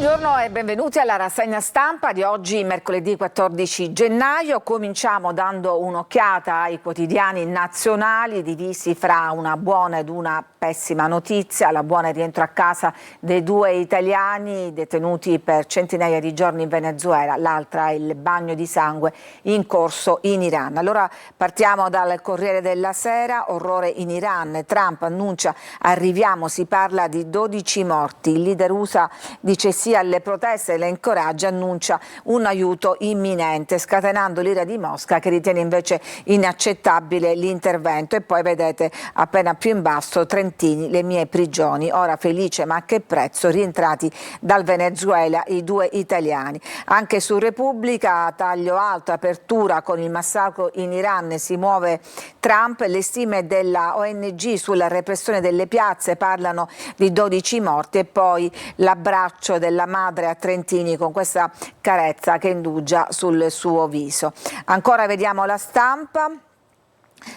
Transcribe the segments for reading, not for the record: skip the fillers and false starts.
Buongiorno e benvenuti alla rassegna stampa di oggi, mercoledì 14 gennaio. Cominciamo dando un'occhiata ai quotidiani nazionali divisi fra una buona ed una pessima notizia. La buona è il rientro a casa dei due italiani detenuti per centinaia di giorni in Venezuela, l'altra è il bagno di sangue in corso in Iran. Allora partiamo dal Corriere della Sera, orrore in Iran, Trump annuncia arriviamo, si parla di 12 morti, il leader USA dice sì alle proteste e le incoraggia, annuncia un aiuto imminente, scatenando l'ira di Mosca che ritiene invece inaccettabile l'intervento. E poi vedete appena più in basso, Trentini, le mie prigioni, ora felice ma a che prezzo, rientrati dal Venezuela i due italiani. Anche su Repubblica, taglio alto, apertura con il massacro in Iran, si muove Trump, le stime della ONG sulla repressione delle piazze parlano di 12 morti e poi l'abbraccio della madre a Trentini con questa carezza che indugia sul suo viso. Ancora vediamo La Stampa.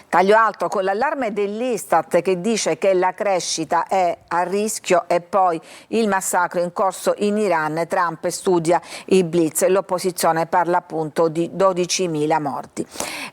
Taglio alto con l'allarme dell'Istat che dice che la crescita è a rischio e poi il massacro in corso in Iran, Trump studia i blitz e l'opposizione parla appunto di 12.000 morti.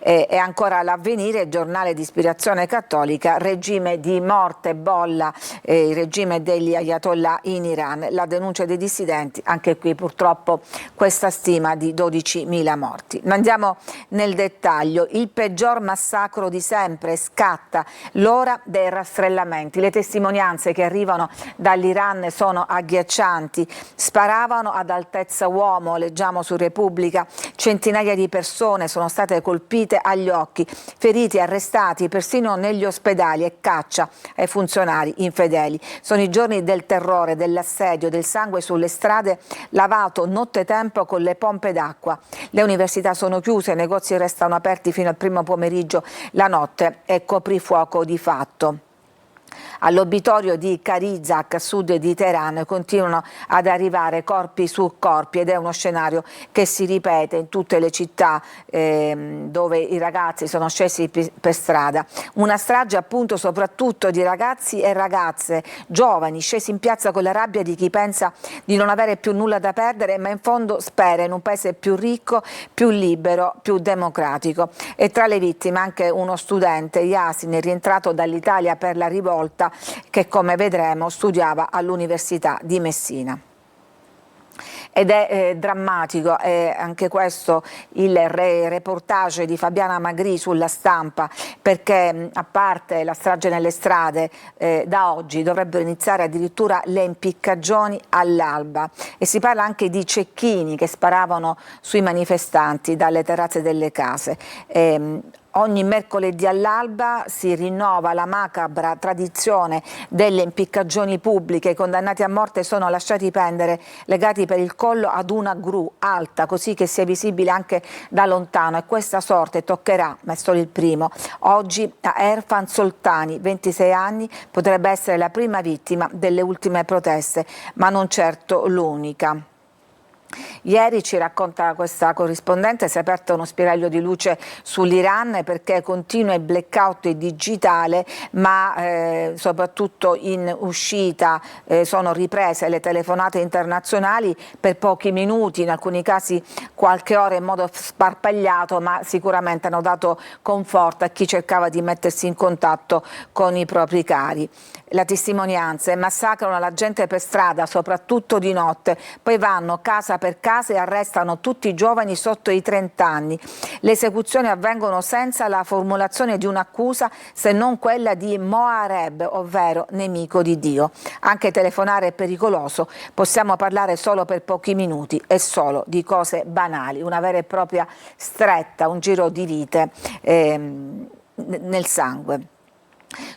E ancora l'Avvenire, giornale di ispirazione cattolica, regime di morte, bolla il regime degli ayatollah in Iran, la denuncia dei dissidenti, anche qui purtroppo questa stima di 12.000 morti. Ma andiamo nel dettaglio, il peggior massacro di sempre, scatta l'ora dei rastrellamenti, le testimonianze che arrivano dall'Iran sono agghiaccianti, sparavano ad altezza uomo, leggiamo su Repubblica, centinaia di persone sono state colpite agli occhi, feriti, arrestati persino negli ospedali e caccia ai funzionari infedeli. Sono i giorni del terrore, dell'assedio, del sangue sulle strade lavato nottetempo con le pompe d'acqua. Le università sono chiuse, i negozi restano aperti fino al primo pomeriggio la notte è coprifuoco di fatto. All'obitorio di Karizak, a sud di Teheran, continuano ad arrivare corpi su corpi ed è uno scenario che si ripete in tutte le città dove i ragazzi sono scesi per strada. Una strage appunto soprattutto di ragazzi e ragazze giovani scesi in piazza con la rabbia di chi pensa di non avere più nulla da perdere ma in fondo spera in un paese più ricco, più libero, più democratico. E tra le vittime anche uno studente, Yasin, rientrato dall'Italia per la rivolta, che come vedremo studiava all'Università di Messina. Ed è drammatico anche questo il reportage di Fabiana Magri sulla Stampa, perché a parte la strage nelle strade da oggi dovrebbero iniziare addirittura le impiccagioni all'alba e si parla anche di cecchini che sparavano sui manifestanti dalle terrazze delle case. Ogni mercoledì all'alba si rinnova la macabra tradizione delle impiccagioni pubbliche. I condannati a morte sono lasciati pendere legati per il collo ad una gru alta, così che sia visibile anche da lontano. E questa sorte toccherà, ma è solo il primo, oggi a Erfan Soltani, 26 anni, potrebbe essere la prima vittima delle ultime proteste, ma non certo l'unica. Ieri, ci racconta questa corrispondente, si è aperto uno spiraglio di luce sull'Iran perché continua il blackout digitale, ma soprattutto in uscita sono riprese le telefonate internazionali per pochi minuti, in alcuni casi qualche ora in modo sparpagliato, ma sicuramente hanno dato conforto a chi cercava di mettersi in contatto con i propri cari. La testimonianza: massacrano la gente per strada, soprattutto di notte, poi vanno casa per casa e arrestano tutti i giovani sotto i 30 anni. Le esecuzioni avvengono senza la formulazione di un'accusa se non quella di Mohareb, ovvero nemico di Dio. Anche telefonare è pericoloso, possiamo parlare solo per pochi minuti e solo di cose banali, una vera e propria stretta, un giro di vite nel sangue.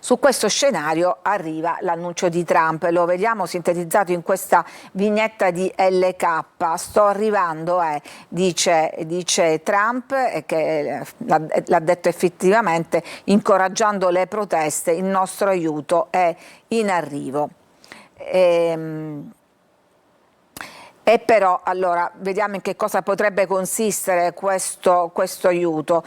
Su questo scenario arriva l'annuncio di Trump, lo vediamo sintetizzato in questa vignetta di LK. Sto arrivando, dice Trump, che l'ha detto effettivamente, incoraggiando le proteste, il nostro aiuto è in arrivo. E però, allora, vediamo in che cosa potrebbe consistere questo aiuto.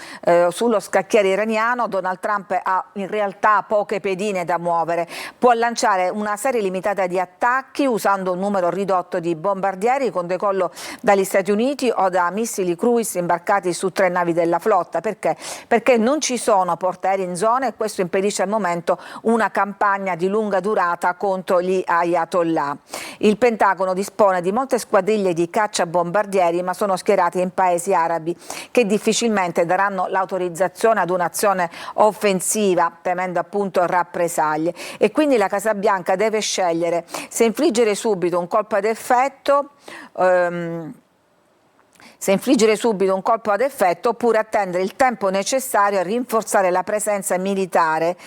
Sullo scacchiere iraniano Donald Trump ha in realtà poche pedine da muovere. Può lanciare una serie limitata di attacchi usando un numero ridotto di bombardieri con decollo dagli Stati Uniti o da missili cruise imbarcati su 3 navi della flotta. Perché? Perché non ci sono portaerei in zona e questo impedisce al momento una campagna di lunga durata contro gli Ayatollah. Il Pentagono dispone di molte squadriglie di cacciabombardieri, ma sono schierati in paesi arabi che difficilmente daranno l'autorizzazione ad un'azione offensiva, temendo appunto rappresaglie. E quindi la Casa Bianca deve scegliere se infliggere subito un colpo ad effetto oppure attendere il tempo necessario a rinforzare la presenza militare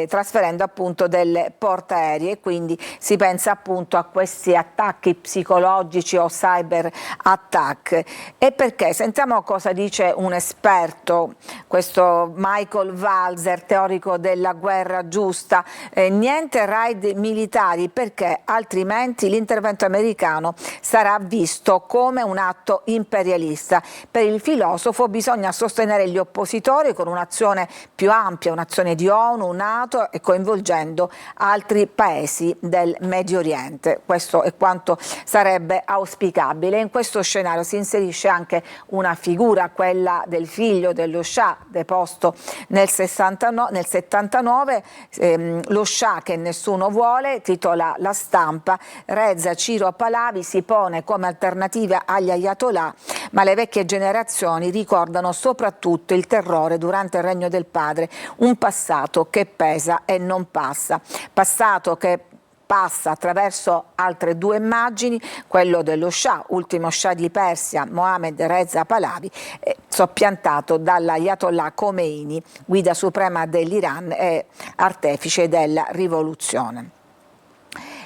trasferendo appunto delle portaerei, e quindi si pensa appunto a questi attacchi psicologici o cyber attack. E perché? Sentiamo cosa dice un esperto, questo Michael Walzer, teorico della guerra giusta. Niente raid militari, perché altrimenti l'intervento americano sarà visto come un atto imperialista. Per il filosofo bisogna sostenere gli oppositori con un'azione più ampia, un'azione di ONU, NATO e coinvolgendo altri paesi del Medio Oriente. Questo è quanto sarebbe auspicabile. In questo scenario si inserisce anche una figura, quella del figlio dello Shah, deposto nel 79, lo Shah che nessuno vuole, titola La Stampa. Reza Ciro Pahlavi si pone come alternativa agli Ayatollah, ma le vecchie generazioni ricordano soprattutto il terrore durante il regno del padre, un passato che pesa e non passa, passato che passa attraverso altre 2 immagini, quello dello Shah, ultimo Shah di Persia, Mohammed Reza Pahlavi, soppiantato dall'Ayatollah Khomeini, guida suprema dell'Iran e artefice della rivoluzione.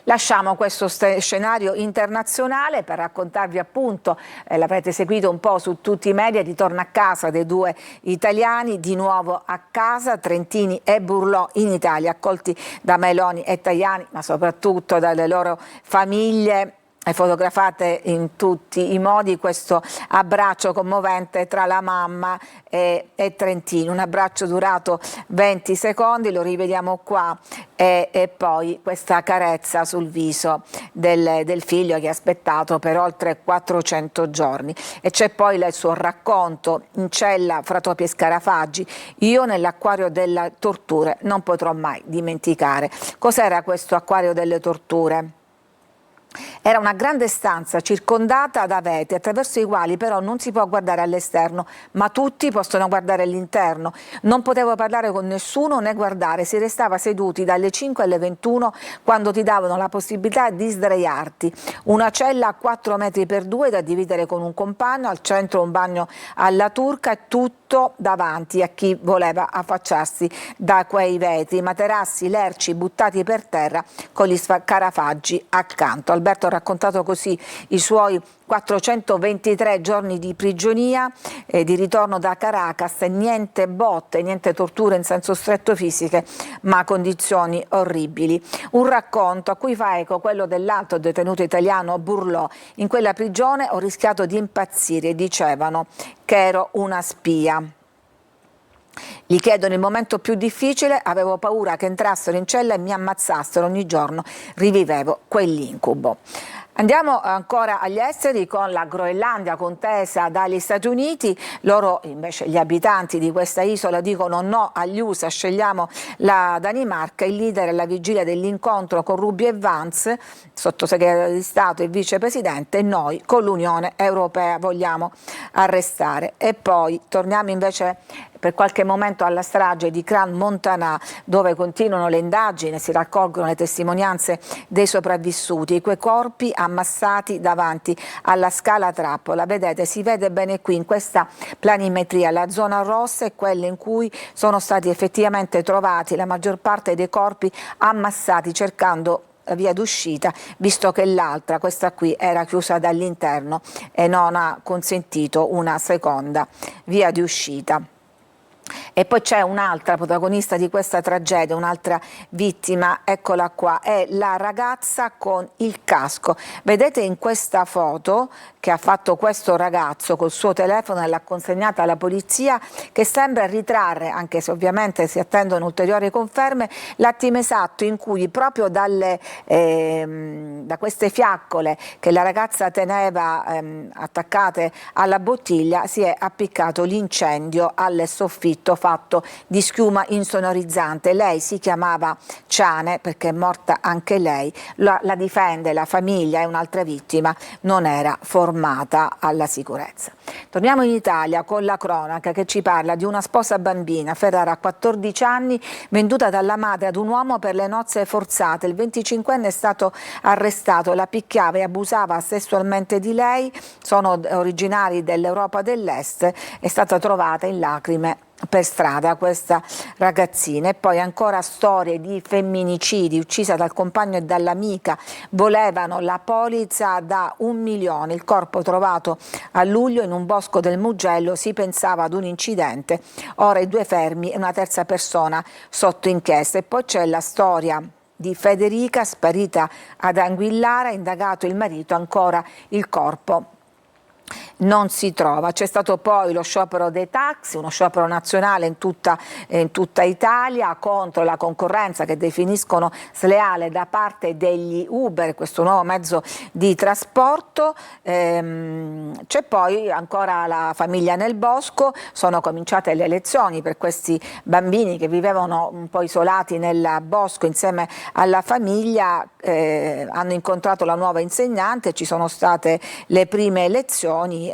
Lasciamo questo scenario internazionale per raccontarvi appunto, l'avrete seguito un po' su tutti i media, ritorno a casa dei 2 italiani, di nuovo a casa, Trentini e Burlò in Italia, accolti da Meloni e Tajani, ma soprattutto dalle loro famiglie. È fotografate in tutti i modi questo abbraccio commovente tra la mamma e Trentini, un abbraccio durato 20 secondi, lo rivediamo qua, e poi questa carezza sul viso del figlio che ha aspettato per oltre 400 giorni. E c'è poi il suo racconto in cella fra topi e scarafaggi: io nell'acquario delle torture non potrò mai dimenticare. Cos'era questo acquario delle torture? Era una grande stanza circondata da veti, attraverso i quali però non si può guardare all'esterno, ma tutti possono guardare all'interno. Non potevo parlare con nessuno né guardare, si restava seduti dalle 5 alle 21 quando ti davano la possibilità di sdraiarti. Una cella a 4 metri per 2 da dividere con un compagno, al centro un bagno alla turca e tutto davanti a chi voleva affacciarsi da quei vetri, materassi, lerci buttati per terra con gli scarafaggi accanto. Alberto ha raccontato così i suoi 423 giorni di prigionia, di ritorno da Caracas, niente botte, niente torture in senso stretto fisiche, ma condizioni orribili. Un racconto a cui fa eco quello dell'altro detenuto italiano Burlò. In quella prigione ho rischiato di impazzire, dicevano che ero una spia. Gli chiedo nel momento più difficile, avevo paura che entrassero in cella e mi ammazzassero ogni giorno, rivivevo quell'incubo. Andiamo ancora agli esteri con la Groenlandia contesa dagli Stati Uniti. Loro invece, gli abitanti di questa isola, dicono no agli USA, scegliamo la Danimarca. Il leader alla vigilia dell'incontro con Rubio e Vance, sottosegretario di Stato e vicepresidente, noi con l'Unione Europea vogliamo arrestare. E poi torniamo invece per qualche momento alla strage di Crans-Montana, dove continuano le indagini, si raccolgono le testimonianze dei sopravvissuti, quei corpi ammassati davanti alla scala trappola. Vedete, si vede bene qui in questa planimetria, la zona rossa è quella in cui sono stati effettivamente trovati la maggior parte dei corpi ammassati cercando via d'uscita, visto che l'altra, questa qui, era chiusa dall'interno e non ha consentito una seconda via di uscita. E poi c'è un'altra protagonista di questa tragedia, un'altra vittima, eccola qua, è la ragazza con il casco. Vedete in questa foto che ha fatto questo ragazzo col suo telefono e l'ha consegnata alla polizia, che sembra ritrarre, anche se ovviamente si attendono ulteriori conferme, l'attimo esatto in cui proprio da queste fiaccole che la ragazza teneva attaccate alla bottiglia si è appiccato l'incendio al soffitto fatto di schiuma insonorizzante. Lei si chiamava Ciane perché è morta anche lei, la difende la famiglia e un'altra vittima non era formata alla sicurezza. Torniamo in Italia con la cronaca che ci parla di una sposa bambina, Ferrara, 14 anni, venduta dalla madre ad un uomo per le nozze forzate. Il 25enne è stato arrestato, la picchiava e abusava sessualmente di lei, sono originari dell'Europa dell'Est, è stata trovata in lacrime per strada questa ragazzina. E poi ancora storie di femminicidi, uccisa dal compagno e dall'amica, volevano la polizza da 1 milione, il corpo trovato a luglio in un bosco del Mugello, si pensava ad un incidente, ora i 2 fermi e una terza persona sotto inchiesta. E poi c'è la storia di Federica, sparita ad Anguillara, indagato il marito, ancora il corpo non si trova. C'è stato poi lo sciopero dei taxi, uno sciopero nazionale in tutta Italia contro la concorrenza che definiscono sleale da parte degli Uber, questo nuovo mezzo di trasporto. C'è poi ancora la famiglia nel bosco, sono cominciate le lezioni per questi bambini che vivevano un po' isolati nel bosco insieme alla famiglia, hanno incontrato la nuova insegnante, ci sono state le prime lezioni.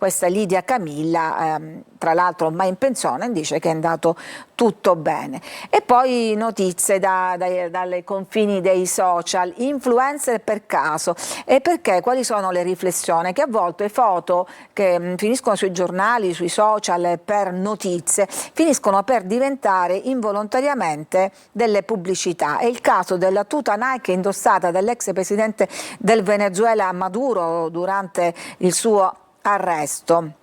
Questa Lidia Camilla, tra l'altro ormai in pensione, dice che è andato tutto bene. E poi notizie dalle confini dei social, influencer per caso, e perché, quali sono le riflessioni? Che a volte foto che finiscono sui giornali, sui social per notizie, finiscono per diventare involontariamente delle pubblicità. È il caso della tuta Nike indossata dall'ex presidente del Venezuela Maduro durante il suo arresto.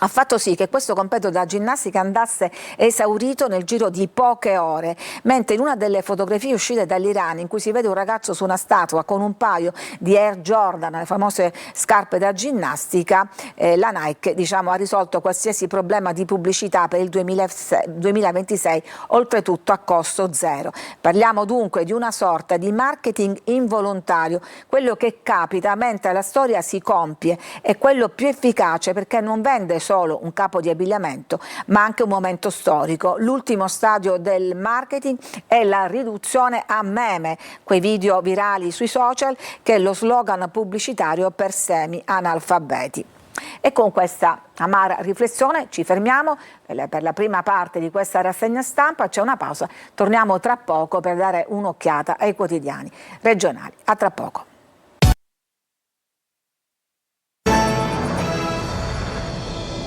Ha fatto sì che questo completo da ginnastica andasse esaurito nel giro di poche ore, mentre in una delle fotografie uscite dall'Iran, in cui si vede un ragazzo su una statua con un paio di Air Jordan, le famose scarpe da ginnastica, la Nike, diciamo, ha risolto qualsiasi problema di pubblicità per il 2026, oltretutto a costo zero. Parliamo dunque di una sorta di marketing involontario, quello che capita mentre la storia si compie, è quello più efficace perché non vende solo un capo di abbigliamento, ma anche un momento storico. L'ultimo stadio del marketing è la riduzione a meme, quei video virali sui social che è lo slogan pubblicitario per semi-analfabeti. E con questa amara riflessione ci fermiamo per la prima parte di questa rassegna stampa. C'è una pausa, torniamo tra poco per dare un'occhiata ai quotidiani regionali. A tra poco.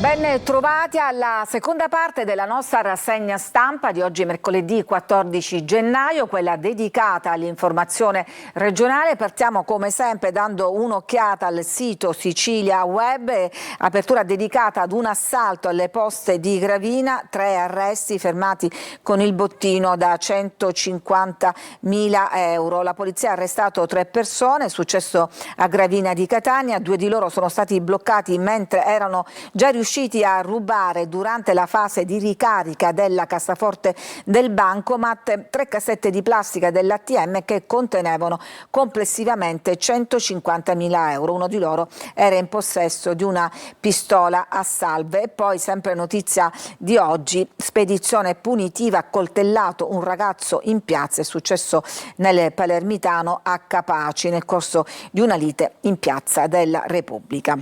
Ben trovati alla seconda parte della nostra rassegna stampa di oggi mercoledì 14 gennaio, quella dedicata all'informazione regionale. Partiamo come sempre dando un'occhiata al sito Sicilia Web, apertura dedicata ad un assalto alle poste di Gravina, 3 arresti fermati con il bottino da 150.000 euro. La polizia ha arrestato 3 persone, è successo a Gravina di Catania, 2 di loro sono stati bloccati mentre erano già riusciti a rubare durante la fase di ricarica della cassaforte del bancomat 3 cassette di plastica dell'ATM che contenevano complessivamente 150.000 euro. Uno di loro era in possesso di una pistola a salve. E poi, sempre notizia di oggi, spedizione punitiva, accoltellato un ragazzo in piazza, è successo nel palermitano a Capaci nel corso di una lite in piazza della Repubblica.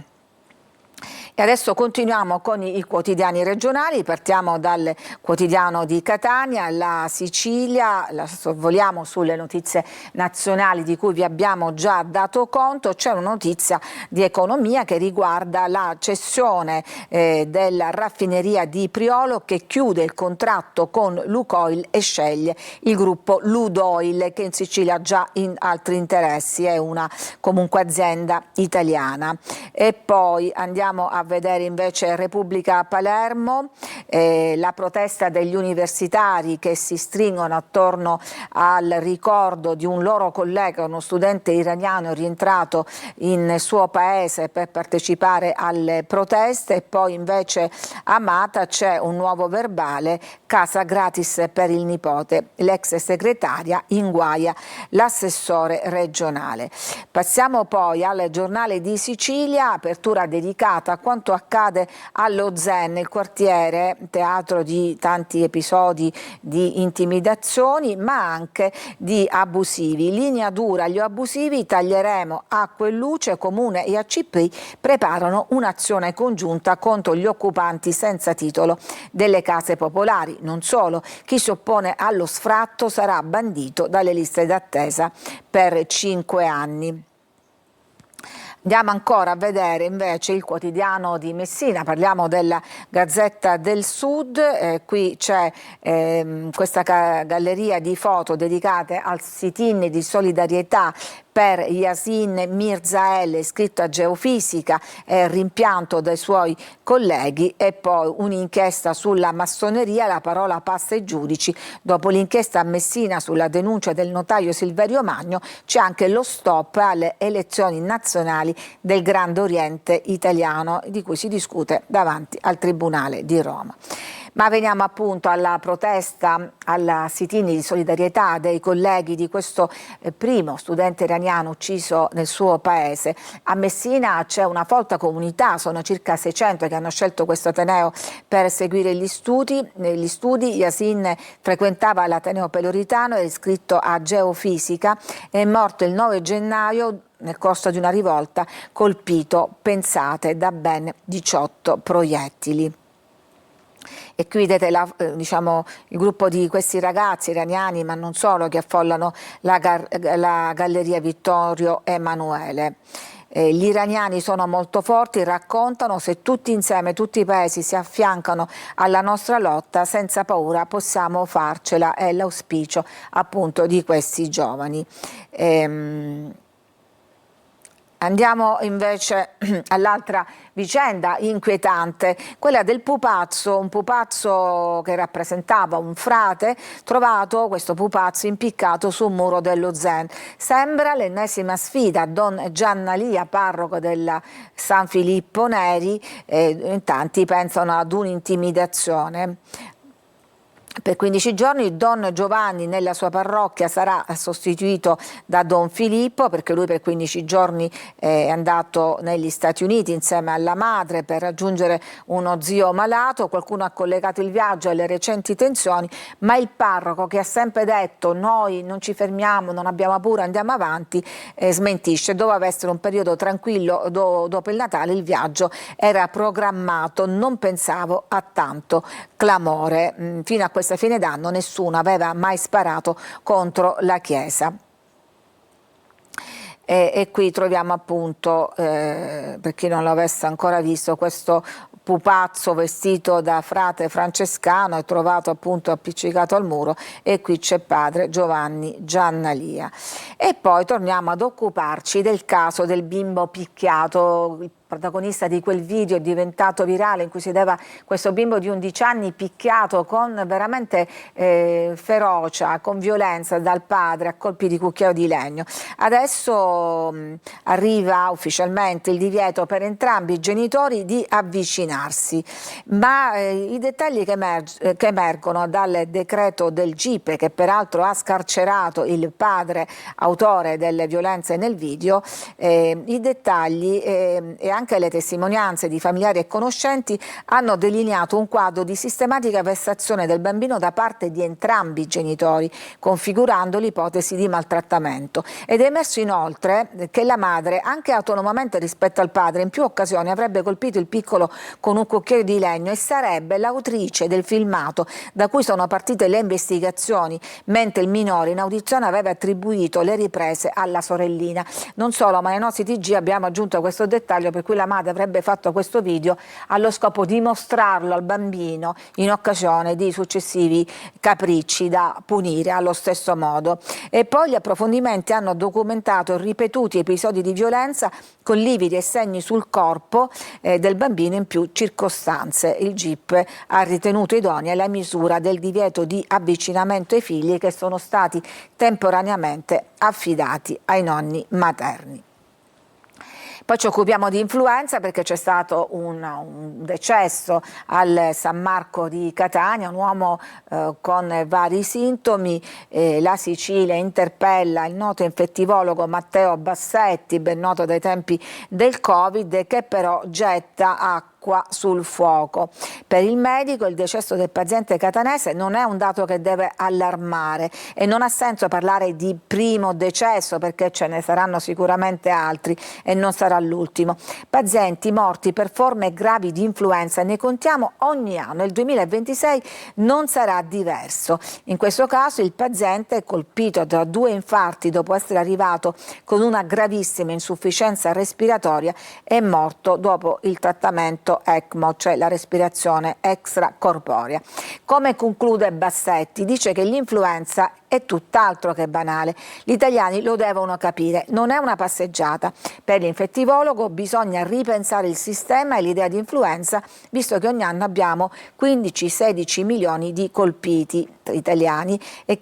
E adesso continuiamo con i quotidiani regionali, partiamo dal quotidiano di Catania, la Sicilia, la sorvoliamo sulle notizie nazionali di cui vi abbiamo già dato conto. C'è una notizia di economia che riguarda la cessione della raffineria di Priolo, che chiude il contratto con Lukoil e sceglie il gruppo Ludoil, che in Sicilia ha già in altri interessi, è una comunque azienda italiana. E poi andiamo andiamo a vedere invece Repubblica Palermo, la protesta degli universitari che si stringono attorno al ricordo di un loro collega, uno studente iraniano rientrato in suo paese per partecipare alle proteste. E poi invece a Mata c'è un nuovo verbale, casa gratis per il nipote, l'ex segretaria inguaia l'assessore regionale. Passiamo poi al Giornale di Sicilia, apertura dedicata a quanto accade allo Zen, il quartiere teatro di tanti episodi di intimidazioni ma anche di abusivi. Linea dura agli abusivi, taglieremo acqua e luce, Comune e ACP preparano un'azione congiunta contro gli occupanti senza titolo delle case popolari. Non solo, chi si oppone allo sfratto sarà bandito dalle liste d'attesa per 5 anni. Andiamo ancora a vedere invece il quotidiano di Messina, parliamo della Gazzetta del Sud, qui c'è questa galleria di foto dedicate al sit-in di solidarietà per Yasin Mirzael, iscritto a Geofisica, rimpianto dai suoi colleghi, e poi un'inchiesta sulla massoneria, la parola passa ai giudici. Dopo l'inchiesta a Messina sulla denuncia del notaio Silverio Magno c'è anche lo stop alle elezioni nazionali del Grande Oriente italiano, di cui si discute davanti al Tribunale di Roma. Ma veniamo appunto alla protesta, alla sit-in di solidarietà dei colleghi di questo primo studente iraniano ucciso nel suo paese. A Messina c'è una folta comunità, sono circa 600 che hanno scelto questo ateneo per seguire gli studi. Yasin frequentava l'Ateneo Peloritano, è iscritto a Geofisica, è morto il 9 gennaio nel corso di una rivolta, colpito, pensate, da ben 18 proiettili. E qui vedete il gruppo di questi ragazzi iraniani, ma non solo, che affollano la Galleria Vittorio Emanuele. Gli iraniani sono molto forti, raccontano: se tutti insieme, tutti i paesi si affiancano alla nostra lotta, senza paura possiamo farcela, è l'auspicio appunto di questi giovani. Andiamo invece all'altra vicenda inquietante, quella del pupazzo, un pupazzo che rappresentava un frate, trovato questo pupazzo impiccato su un muro dello Zen. Sembra l'ennesima sfida. Don Giannalia, parroco della San Filippo Neri, in tanti pensano ad un'intimidazione. Per 15 giorni Don Giovanni nella sua parrocchia sarà sostituito da Don Filippo, perché lui per 15 giorni è andato negli Stati Uniti insieme alla madre per raggiungere uno zio malato. Qualcuno ha collegato il viaggio alle recenti tensioni, ma il parroco, che ha sempre detto noi non ci fermiamo, non abbiamo paura, andiamo avanti, smentisce. Doveva essere un periodo tranquillo dopo il Natale, il viaggio era programmato, non pensavo a tanto clamore. Fino a questa fine d'anno nessuno aveva mai sparato contro la Chiesa. E qui troviamo appunto, per chi non l'avesse ancora visto, questo pupazzo vestito da frate francescano, è trovato appunto appiccicato al muro, e qui c'è padre Giovanni Giannalia. E poi torniamo ad occuparci del caso del bimbo picchiato. Il protagonista di quel video è diventato virale, in cui si vedeva questo bimbo di 11 anni picchiato con veramente ferocia, con violenza dal padre a colpi di cucchiaio di legno. Adesso arriva ufficialmente il divieto per entrambi i genitori di avvicinarsi, ma i dettagli che emergono dal decreto del GIP, che peraltro ha scarcerato il padre autore delle violenze nel video, i dettagli e anche le testimonianze di familiari e conoscenti hanno delineato un quadro di sistematica vessazione del bambino da parte di entrambi i genitori, configurando l'ipotesi di maltrattamento. Ed è emerso inoltre che la madre, anche autonomamente rispetto al padre, in più occasioni avrebbe colpito il piccolo con un cucchiaio di legno e sarebbe l'autrice del filmato da cui sono partite le investigazioni, mentre il minore in audizione aveva attribuito le riprese alla sorellina. Non solo, ma nei nostri TG abbiamo aggiunto questo dettaglio per cui cui la madre avrebbe fatto questo video allo scopo di mostrarlo al bambino in occasione di successivi capricci da punire allo stesso modo. E poi gli approfondimenti hanno documentato ripetuti episodi di violenza con lividi e segni sul corpo del bambino in più circostanze. Il GIP ha ritenuto idonea la misura del divieto di avvicinamento ai figli che sono stati temporaneamente affidati ai nonni materni. Poi ci occupiamo di influenza perché c'è stato un decesso al San Marco di Catania, un uomo con vari sintomi. La Sicilia interpella il noto infettivologo Matteo Bassetti, ben noto dai tempi del Covid, che però getta acqua sul fuoco. Per il medico il decesso del paziente catanese non è un dato che deve allarmare e non ha senso parlare di primo decesso perché ce ne saranno sicuramente altri e non sarà l'ultimo. Pazienti morti per forme gravi di influenza ne contiamo ogni anno, il 2026 non sarà diverso. In questo caso il paziente, colpito da 2 infarti dopo essere arrivato con una gravissima insufficienza respiratoria, è morto dopo il trattamento ECMO, cioè la respirazione extracorporea. Come conclude Bassetti, dice che l'influenza è tutt'altro che banale. Gli italiani lo devono capire, non è una passeggiata. Per l'infettivologo bisogna ripensare il sistema e l'idea di influenza, visto che ogni anno abbiamo 15-16 milioni di colpiti italiani e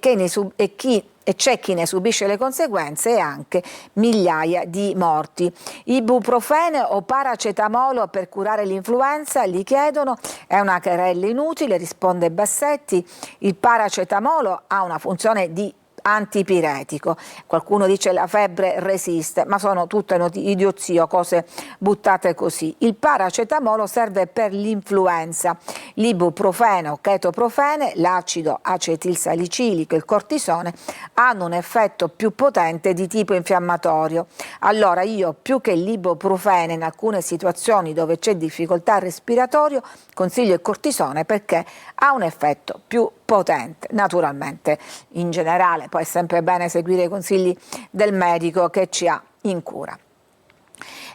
c'è chi ne subisce le conseguenze e anche migliaia di morti. Ibuprofene o paracetamolo per curare l'influenza? Gli chiedono. È una querella inutile, risponde Bassetti. Il paracetamolo ha una funzione di antipiretico. Qualcuno dice la febbre resiste, ma sono tutte idiozie, cose buttate così. Il paracetamolo serve per l'influenza. L'ibuprofene, chetoprofene, l'acido acetilsalicilico e il cortisone hanno un effetto più potente di tipo infiammatorio. Allora io, più che l'ibuprofene in alcune situazioni dove c'è difficoltà respiratoria, consiglio il cortisone perché ha un effetto più potente. Naturalmente in generale poi è sempre bene seguire i consigli del medico che ci ha in cura.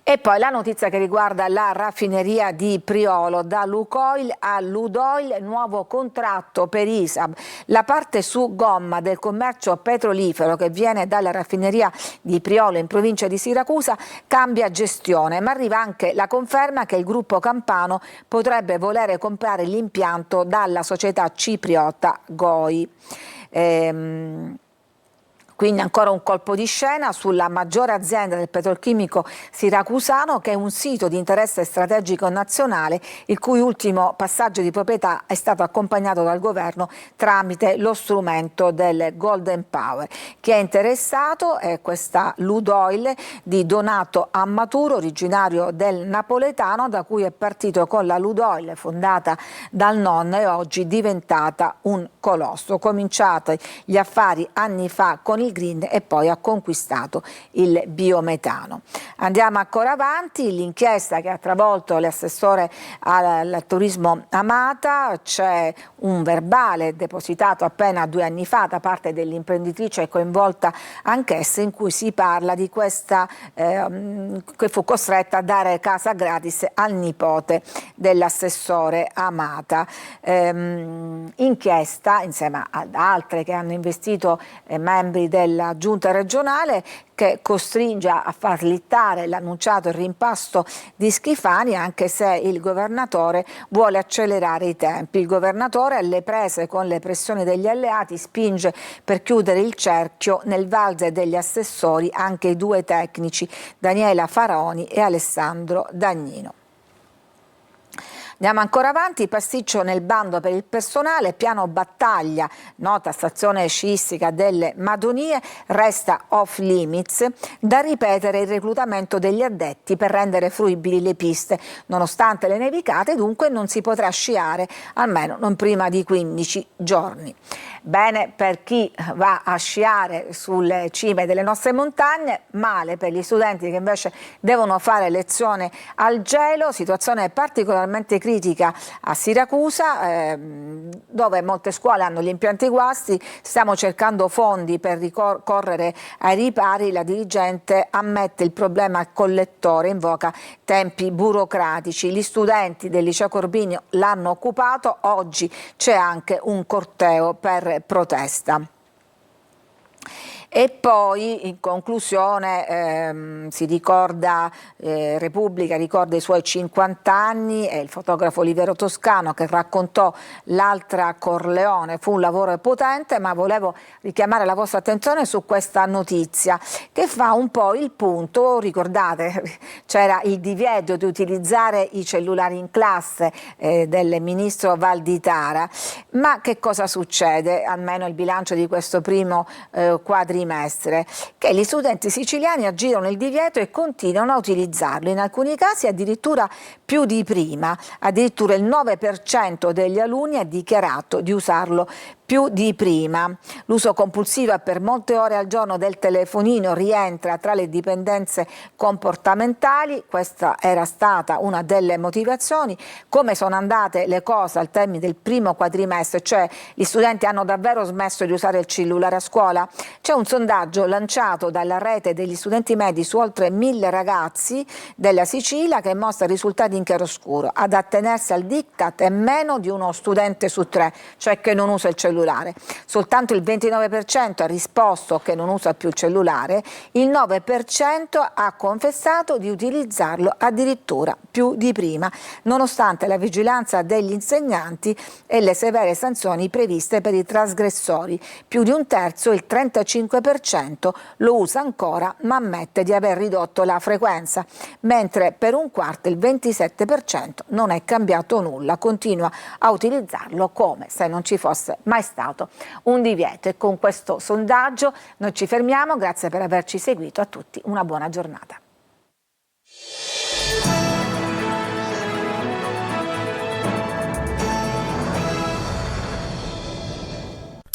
E poi la notizia che riguarda la raffineria di Priolo, da Lukoil a Ludoil, nuovo contratto per ISAB. La parte su gomma del commercio petrolifero che viene dalla raffineria di Priolo in provincia di Siracusa cambia gestione, ma arriva anche la conferma che il gruppo campano potrebbe volere comprare l'impianto dalla società cipriota GOI. Quindi ancora un colpo di scena sulla maggiore azienda del petrolchimico siracusano, che è un sito di interesse strategico nazionale, il cui ultimo passaggio di proprietà è stato accompagnato dal governo tramite lo strumento del Golden Power. Chi è interessato è questa Ludoil di Donato Ammaturo, originario del napoletano, da cui è partito con la Ludoil, fondata dal nonno e oggi diventata un colosso. Cominciati gli affari anni fa con il green e poi ha conquistato il biometano. Andiamo ancora avanti, l'inchiesta che ha travolto l'assessore al turismo Amata, c'è un verbale depositato appena 2 anni fa da parte dell'imprenditrice coinvolta anch'essa, in cui si parla di questa che fu costretta a dare casa gratis al nipote dell'assessore Amata. Inchiesta insieme ad altre che hanno investito membri della giunta regionale, che costringe a far slittare l'annunciato rimpasto di Schifani, anche se il governatore vuole accelerare i tempi. Il governatore, alle prese con le pressioni degli alleati, spinge per chiudere il cerchio. Nel valzer degli assessori anche i 2 tecnici, Daniela Faraoni e Alessandro Dagnino. Andiamo ancora avanti, pasticcio nel bando per il personale, piano battaglia, nota stazione sciistica delle Madonie, resta off limits, da ripetere il reclutamento degli addetti per rendere fruibili le piste. Nonostante le nevicate, dunque non si potrà sciare, almeno non prima di 15 giorni. Bene per chi va a sciare sulle cime delle nostre montagne, male per gli studenti che invece devono fare lezione al gelo, situazione particolarmente critica a Siracusa, dove molte scuole hanno gli impianti guasti. Stiamo cercando fondi per correre ai ripari. La dirigente ammette il problema al collettore, invoca tempi burocratici. Gli studenti del liceo Corbinio l'hanno occupato, oggi c'è anche un corteo per protesta. E poi in conclusione si ricorda, Repubblica ricorda i suoi 50 anni, e il fotografo Olivero Toscano che raccontò l'altra Corleone. Fu un lavoro potente, ma volevo richiamare la vostra attenzione su questa notizia che fa un po' il punto. Ricordate, c'era il divieto di utilizzare i cellulari in classe del ministro Valditara, ma che cosa succede? Almeno il bilancio di questo primo quadrimestre, che gli studenti siciliani aggirano il divieto e continuano a utilizzarlo, in alcuni casi addirittura più di prima. Addirittura il 9% degli alunni ha dichiarato di usarlo più di prima. L'uso compulsivo per molte ore al giorno del telefonino rientra tra le dipendenze comportamentali. Questa era stata una delle motivazioni. Come sono andate le cose al termine del primo quadrimestre, cioè gli studenti hanno davvero smesso di usare il cellulare a scuola? C'è un sondaggio lanciato dalla rete degli studenti medi su oltre 1000 ragazzi della Sicilia che mostra risultati in chiaroscuro. Ad attenersi al diktat è meno di uno studente su 3, cioè che non usa il cellulare. Soltanto il 29% ha risposto che non usa più il cellulare, il 9% ha confessato di utilizzarlo addirittura più di prima, nonostante la vigilanza degli insegnanti e le severe sanzioni previste per i trasgressori. Più di un terzo, il 35%, lo usa ancora ma ammette di aver ridotto la frequenza, mentre per un quarto, il 27%, non è cambiato nulla, continua a utilizzarlo come se non ci fosse mai stato un divieto. E con questo sondaggio noi ci fermiamo. Grazie per averci seguito. A tutti una buona giornata.